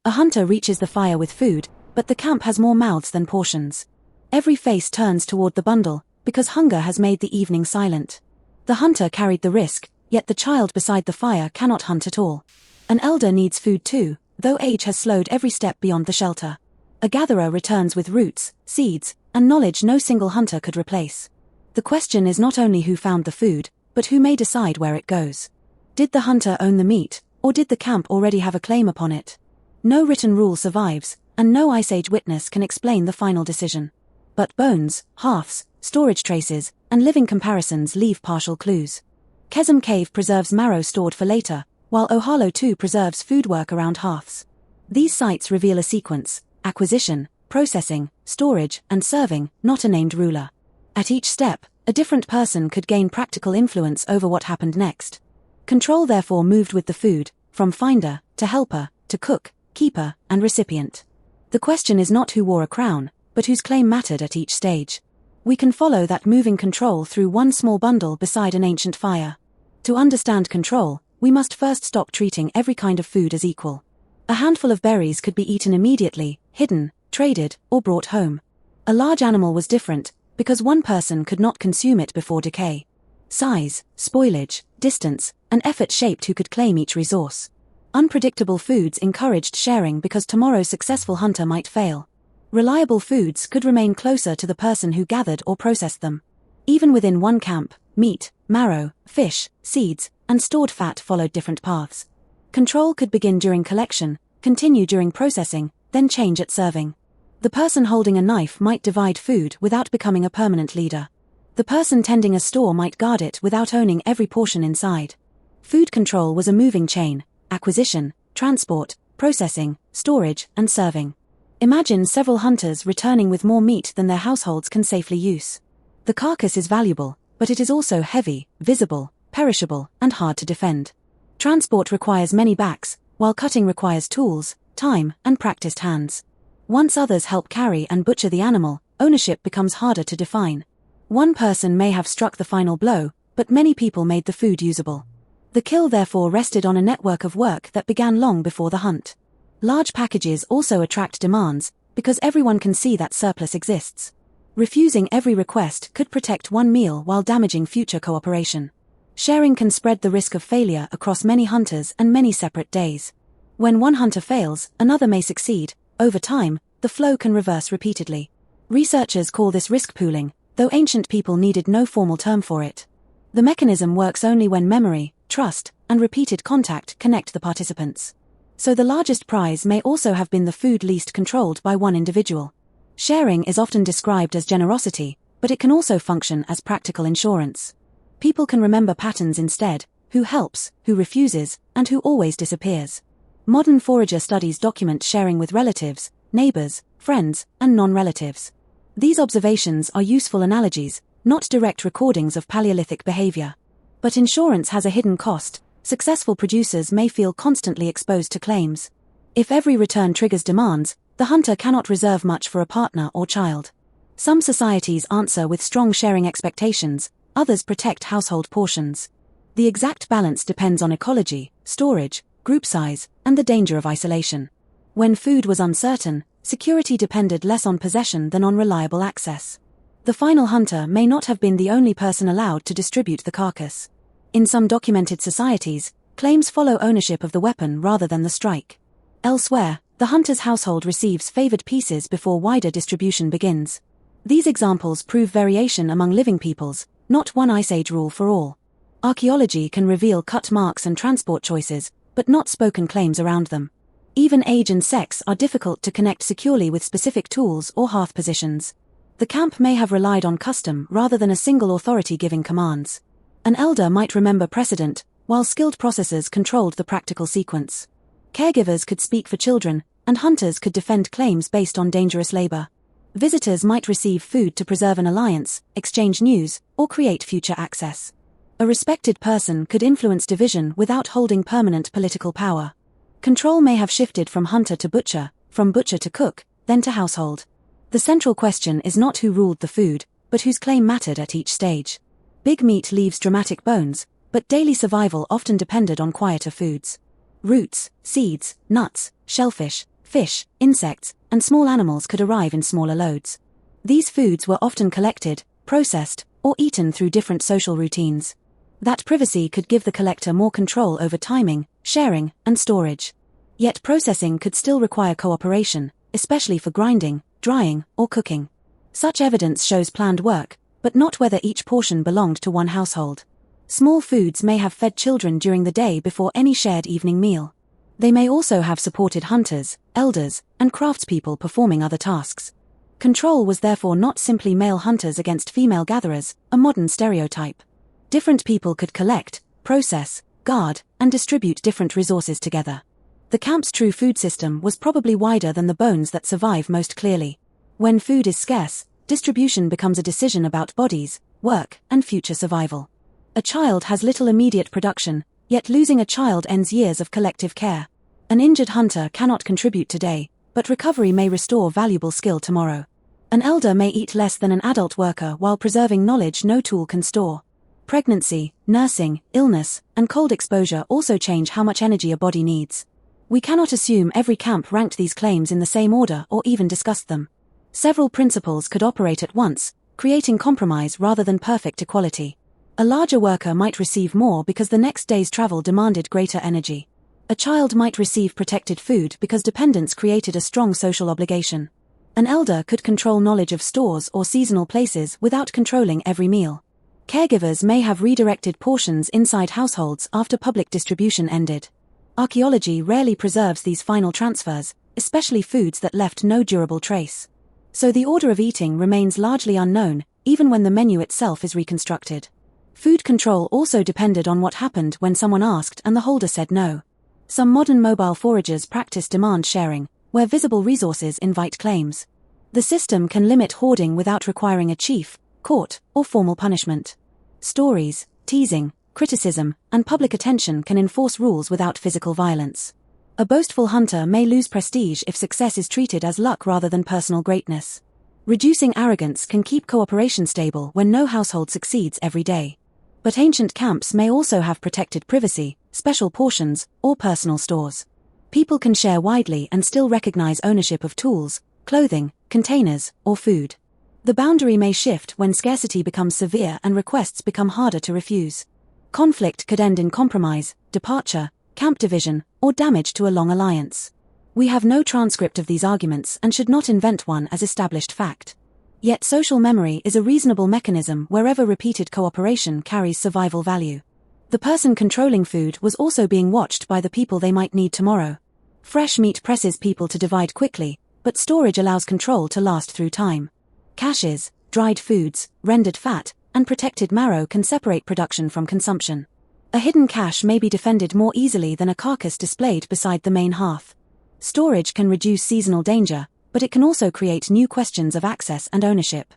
A hunter reaches the fire with food, but the camp has more mouths than portions. Every face turns toward the bundle, because hunger has made the evening silent. The hunter carried the risk, yet the child beside the fire cannot hunt at all. An elder needs food too, though age has slowed every step beyond the shelter. A gatherer returns with roots, seeds, and knowledge no single hunter could replace. The question is not only who found the food, but who may decide where it goes. Did the hunter own the meat, or did the camp already have a claim upon it? No written rule survives, and no Ice Age witness can explain the final decision. But bones, hearths, storage traces, and living comparisons leave partial clues. Chasm Cave preserves marrow stored for later, while Ohalo too preserves food work around hearths. These sites reveal a sequence: acquisition, processing, storage, and serving, not a named ruler. At each step, a different person could gain practical influence over what happened next. Control therefore moved with the food, from finder, to helper, to cook, keeper, and recipient. The question is not who wore a crown, but whose claim mattered at each stage. We can follow that moving control through one small bundle beside an ancient fire. To understand control, we must first stop treating every kind of food as equal. A handful of berries could be eaten immediately, hidden, traded, or brought home. A large animal was different, because one person could not consume it before decay. Size, spoilage, distance, and effort shaped who could claim each resource. Unpredictable foods encouraged sharing because tomorrow's successful hunter might fail. Reliable foods could remain closer to the person who gathered or processed them. Even within one camp, meat, marrow, fish, seeds, and stored fat followed different paths. Control could begin during collection, continue during processing, then change at serving. The person holding a knife might divide food without becoming a permanent leader. The person tending a store might guard it without owning every portion inside. Food control was a moving chain: acquisition, transport, processing, storage, and serving. Imagine several hunters returning with more meat than their households can safely use. The carcass is valuable, but it is also heavy, visible, perishable, and hard to defend. Transport requires many backs, while cutting requires tools, time, and practiced hands. Once others help carry and butcher the animal, ownership becomes harder to define. One person may have struck the final blow, but many people made the food usable. The kill therefore rested on a network of work that began long before the hunt. Large packages also attract demands, because everyone can see that surplus exists. Refusing every request could protect one meal while damaging future cooperation. Sharing can spread the risk of failure across many hunters and many separate days. When one hunter fails, another may succeed. Over time, the flow can reverse repeatedly. Researchers call this risk pooling, though ancient people needed no formal term for it. The mechanism works only when memory, trust, and repeated contact connect the participants. So the largest prize may also have been the food least controlled by one individual. Sharing is often described as generosity, but it can also function as practical insurance. People can remember patterns instead: who helps, who refuses, and who always disappears. Modern forager studies document sharing with relatives, neighbors, friends, and non-relatives. These observations are useful analogies, not direct recordings of Paleolithic behavior. But insurance has a hidden cost. Successful producers may feel constantly exposed to claims. If every return triggers demands, the hunter cannot reserve much for a partner or child. Some societies answer with strong sharing expectations, others protect household portions. The exact balance depends on ecology, storage, group size, and the danger of isolation. When food was uncertain, security depended less on possession than on reliable access. The final hunter may not have been the only person allowed to distribute the carcass. In some documented societies, claims follow ownership of the weapon rather than the strike. Elsewhere, the hunter's household receives favored pieces before wider distribution begins. These examples prove variation among living peoples, not one Ice Age rule for all. Archaeology can reveal cut marks and transport choices, but not spoken claims around them. Even age and sex are difficult to connect securely with specific tools or hearth positions. The camp may have relied on custom rather than a single authority giving commands. An elder might remember precedent, while skilled processors controlled the practical sequence. Caregivers could speak for children, and hunters could defend claims based on dangerous labor. Visitors might receive food to preserve an alliance, exchange news, or create future access. A respected person could influence division without holding permanent political power. Control may have shifted from hunter to butcher, from butcher to cook, then to household. The central question is not who ruled the food, but whose claim mattered at each stage. Big meat leaves dramatic bones, but daily survival often depended on quieter foods. Roots, seeds, nuts, shellfish, fish, insects, and small animals could arrive in smaller loads. These foods were often collected, processed, or eaten through different social routines. That privacy could give the collector more control over timing, sharing, and storage. Yet processing could still require cooperation, especially for grinding, drying, or cooking. Such evidence shows planned work, but not whether each portion belonged to one household. Small foods may have fed children during the day before any shared evening meal. They may also have supported hunters, elders, and craftspeople performing other tasks. Control was therefore not simply male hunters against female gatherers, a modern stereotype. Different people could collect, process, guard, and distribute different resources together. The camp's true food system was probably wider than the bones that survive most clearly. When food is scarce, distribution becomes a decision about bodies, work, and future survival. A child has little immediate production, yet losing a child ends years of collective care. An injured hunter cannot contribute today, but recovery may restore valuable skill tomorrow. An elder may eat less than an adult worker while preserving knowledge no tool can store. Pregnancy, nursing, illness, and cold exposure also change how much energy a body needs. We cannot assume every camp ranked these claims in the same order or even discussed them. Several principles could operate at once, creating compromise rather than perfect equality. A larger worker might receive more because the next day's travel demanded greater energy. A child might receive protected food because dependence created a strong social obligation. An elder could control knowledge of stores or seasonal places without controlling every meal. Caregivers may have redirected portions inside households after public distribution ended. Archaeology rarely preserves these final transfers, especially foods that left no durable trace. So the order of eating remains largely unknown, even when the menu itself is reconstructed. Food control also depended on what happened when someone asked and the holder said no. Some modern mobile foragers practice demand sharing, where visible resources invite claims. The system can limit hoarding without requiring a chief, court, or formal punishment. Stories, teasing, criticism, and public attention can enforce rules without physical violence. A boastful hunter may lose prestige if success is treated as luck rather than personal greatness. Reducing arrogance can keep cooperation stable when no household succeeds every day. But ancient camps may also have protected privacy, special portions, or personal stores. People can share widely and still recognize ownership of tools, clothing, containers, or food. The boundary may shift when scarcity becomes severe and requests become harder to refuse. Conflict could end in compromise, departure, camp division, or damage to a long alliance. We have no transcript of these arguments and should not invent one as established fact. Yet social memory is a reasonable mechanism wherever repeated cooperation carries survival value. The person controlling food was also being watched by the people they might need tomorrow. Fresh meat presses people to divide quickly, but storage allows control to last through time. Caches, dried foods, rendered fat, and protected marrow can separate production from consumption. A hidden cache may be defended more easily than a carcass displayed beside the main hearth. Storage can reduce seasonal danger, but it can also create new questions of access and ownership.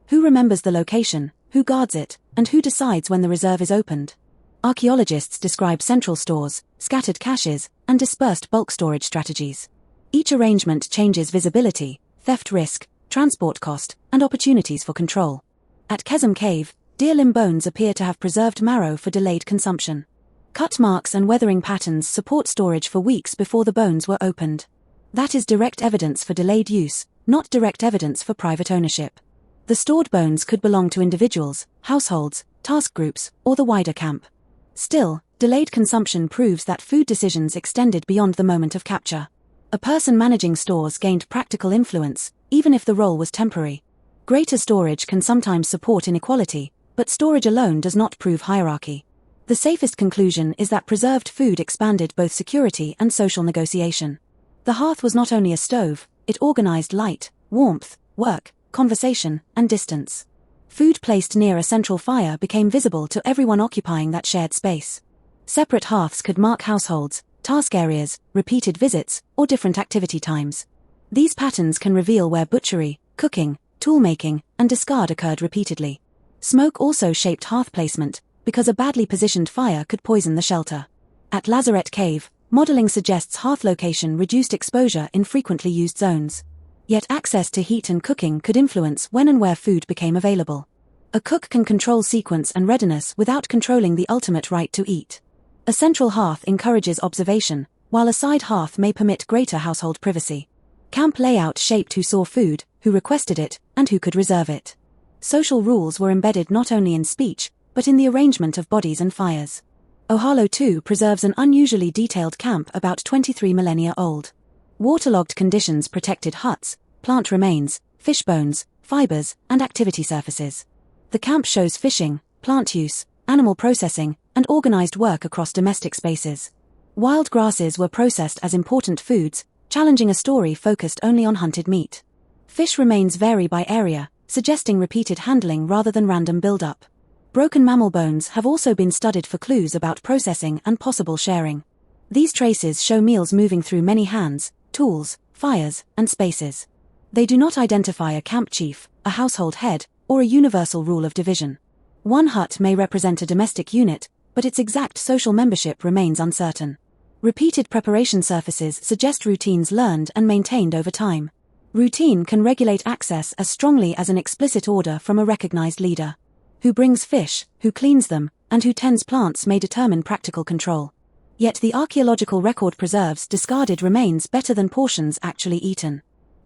Who remembers the location, who guards it, and who decides when the reserve is opened? Archaeologists describe central stores, scattered caches, and dispersed bulk storage strategies. Each arrangement changes visibility, theft risk, transport cost, and opportunities for control. At Kesem Cave, deer limb bones appear to have preserved marrow for delayed consumption. Cut marks and weathering patterns support storage for weeks before the bones were opened. That is direct evidence for delayed use, not direct evidence for private ownership. The stored bones could belong to individuals, households, task groups, or the wider camp. Still, delayed consumption proves that food decisions extended beyond the moment of capture. A person managing stores gained practical influence, even if the role was temporary. Greater storage can sometimes support inequality, but storage alone does not prove hierarchy. The safest conclusion is that preserved food expanded both security and social negotiation. The hearth was not only a stove, it organized light, warmth, work, conversation, and distance. Food placed near a central fire became visible to everyone occupying that shared space. Separate hearths could mark households, task areas, repeated visits, or different activity times. These patterns can reveal where butchery, cooking, tool-making, and discard occurred repeatedly. Smoke also shaped hearth placement, because a badly positioned fire could poison the shelter. At Lazaret Cave, modeling suggests hearth location reduced exposure in frequently used zones. Yet access to heat and cooking could influence when and where food became available. A cook can control sequence and readiness without controlling the ultimate right to eat. A central hearth encourages observation, while a side hearth may permit greater household privacy. Camp layout shaped who saw food, who requested it, and who could reserve it. Social rules were embedded not only in speech, but in the arrangement of bodies and fires. Ohalo too preserves an unusually detailed camp about 23 millennia old. Waterlogged conditions protected huts, plant remains, fish bones, fibers, and activity surfaces. The camp shows fishing, plant use, animal processing, and organized work across domestic spaces. Wild grasses were processed as important foods, challenging a story focused only on hunted meat. Fish remains vary by area, suggesting repeated handling rather than random buildup. Broken mammal bones have also been studied for clues about processing and possible sharing. These traces show meals moving through many hands, tools, fires, and spaces. They do not identify a camp chief, a household head, or a universal rule of division. One hut may represent a domestic unit, but its exact social membership remains uncertain. Repeated preparation surfaces suggest routines learned and maintained over time. Routine can regulate access as strongly as an explicit order from a recognized leader. Who brings fish, who cleans them, and who tends plants may determine practical control. Yet the archaeological record preserves discarded remains better than portions actually eaten.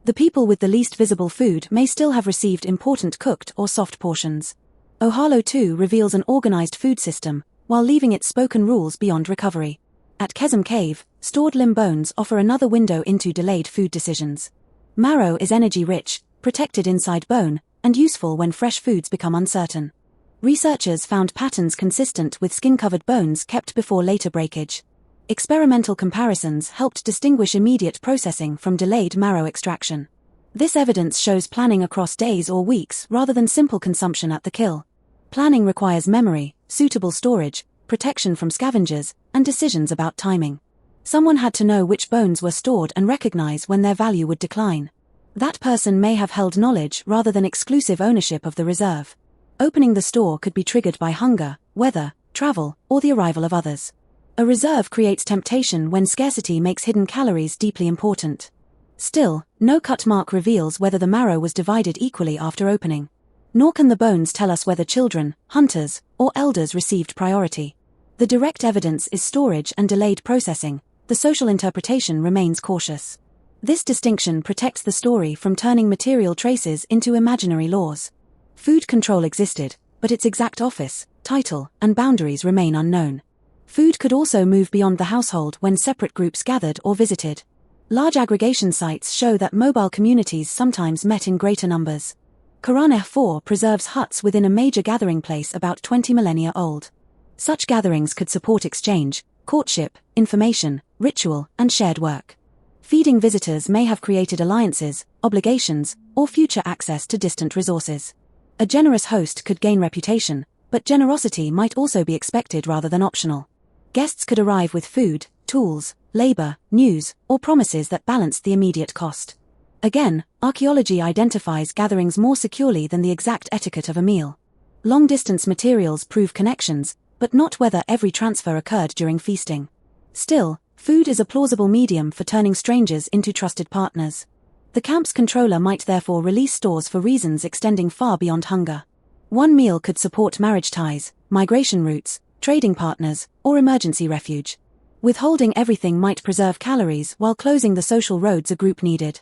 The people with the least visible food may still have received important cooked or soft portions. Ohalo too reveals an organized food system, while leaving its spoken rules beyond recovery. At Kesem Cave, stored limb bones offer another window into delayed food decisions. Marrow is energy-rich, protected inside bone, and useful when fresh foods become uncertain. Researchers found patterns consistent with skin-covered bones kept before later breakage. Experimental comparisons helped distinguish immediate processing from delayed marrow extraction. This evidence shows planning across days or weeks rather than simple consumption at the kill. Planning requires memory, suitable storage, protection from scavengers, and decisions about timing. Someone had to know which bones were stored and recognize when their value would decline. That person may have held knowledge rather than exclusive ownership of the reserve. Opening the store could be triggered by hunger, weather, travel, or the arrival of others. A reserve creates temptation when scarcity makes hidden calories deeply important. Still, no cut mark reveals whether the marrow was divided equally after opening. Nor can the bones tell us whether children, hunters, or elders received priority. The direct evidence is storage and delayed processing. The social interpretation remains cautious. This distinction protects the story from turning material traces into imaginary laws. Food control existed, but its exact office, title, and boundaries remain unknown. Food could also move beyond the household when separate groups gathered or visited. Large aggregation sites show that mobile communities sometimes met in greater numbers. Quran 4 preserves huts within a major gathering place about 20 millennia old. Such gatherings could support exchange, courtship, information, ritual, and shared work. Feeding visitors may have created alliances, obligations, or future access to distant resources. A generous host could gain reputation, but generosity might also be expected rather than optional. Guests could arrive with food, tools, labor, news, or promises that balanced the immediate cost. Again, archaeology identifies gatherings more securely than the exact etiquette of a meal. Long-distance materials prove connections, but not whether every transfer occurred during feasting. Still, food is a plausible medium for turning strangers into trusted partners. The camp's controller might therefore release stores for reasons extending far beyond hunger. One meal could support marriage ties, migration routes, trading partners, or emergency refuge. Withholding everything might preserve calories while closing the social roads a group needed.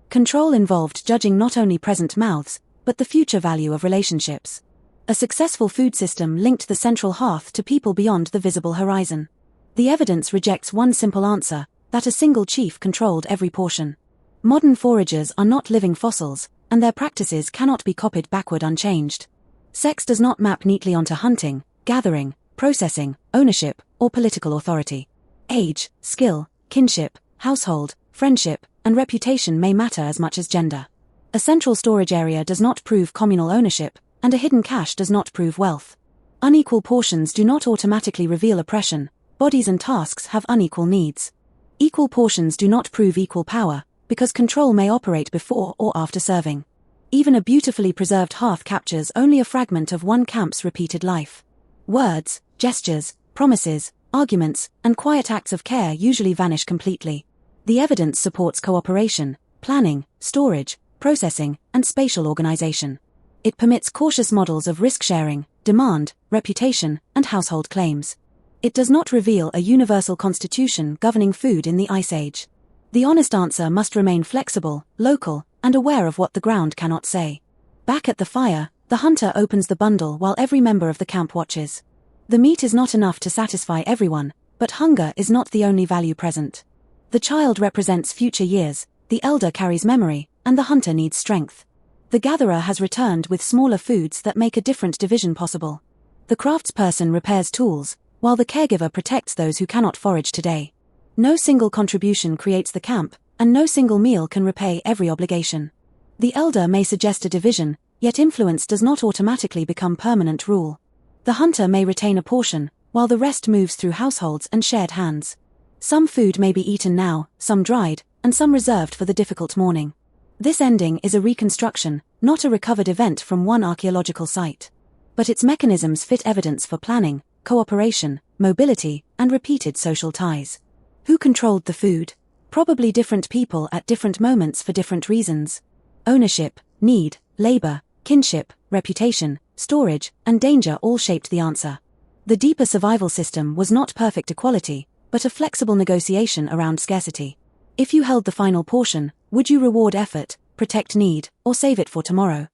Control involved judging not only present mouths, but the future value of relationships. A successful food system linked the central hearth to people beyond the visible horizon. The evidence rejects one simple answer, that a single chief controlled every portion. Modern foragers are not living fossils, and their practices cannot be copied backward unchanged. Sex does not map neatly onto hunting, gathering, processing, ownership, or political authority. Age, skill, kinship, household, friendship, and reputation may matter as much as gender. A central storage area does not prove communal ownership, and a hidden cache does not prove wealth. Unequal portions do not automatically reveal oppression. Bodies and tasks have unequal needs. Equal portions do not prove equal power, because control may operate before or after serving. Even a beautifully preserved hearth captures only a fragment of one camp's repeated life. Words, gestures, promises, arguments, and quiet acts of care usually vanish completely. The evidence supports cooperation, planning, storage, processing, and spatial organization. It permits cautious models of risk sharing, demand, reputation, and household claims. It does not reveal a universal constitution governing food in the Ice Age. The honest answer must remain flexible, local, and aware of what the ground cannot say. Back at the fire, the hunter opens the bundle while every member of the camp watches. The meat is not enough to satisfy everyone, but hunger is not the only value present. The child represents future years, the elder carries memory, and the hunter needs strength. The gatherer has returned with smaller foods that make a different division possible. The craftsperson repairs tools, while the caregiver protects those who cannot forage today. No single contribution creates the camp, and no single meal can repay every obligation. The elder may suggest a division, yet influence does not automatically become permanent rule. The hunter may retain a portion, while the rest moves through households and shared hands. Some food may be eaten now, some dried, and some reserved for the difficult morning. This ending is a reconstruction, not a recovered event from one archaeological site. But its mechanisms fit evidence for planning, cooperation, mobility, and repeated social ties. Who controlled the food? Probably different people at different moments for different reasons. Ownership, need, labor, kinship, reputation, storage, and danger all shaped the answer. The deeper survival system was not perfect equality, but a flexible negotiation around scarcity. If you held the final portion, would you reward effort, protect need, or save it for tomorrow?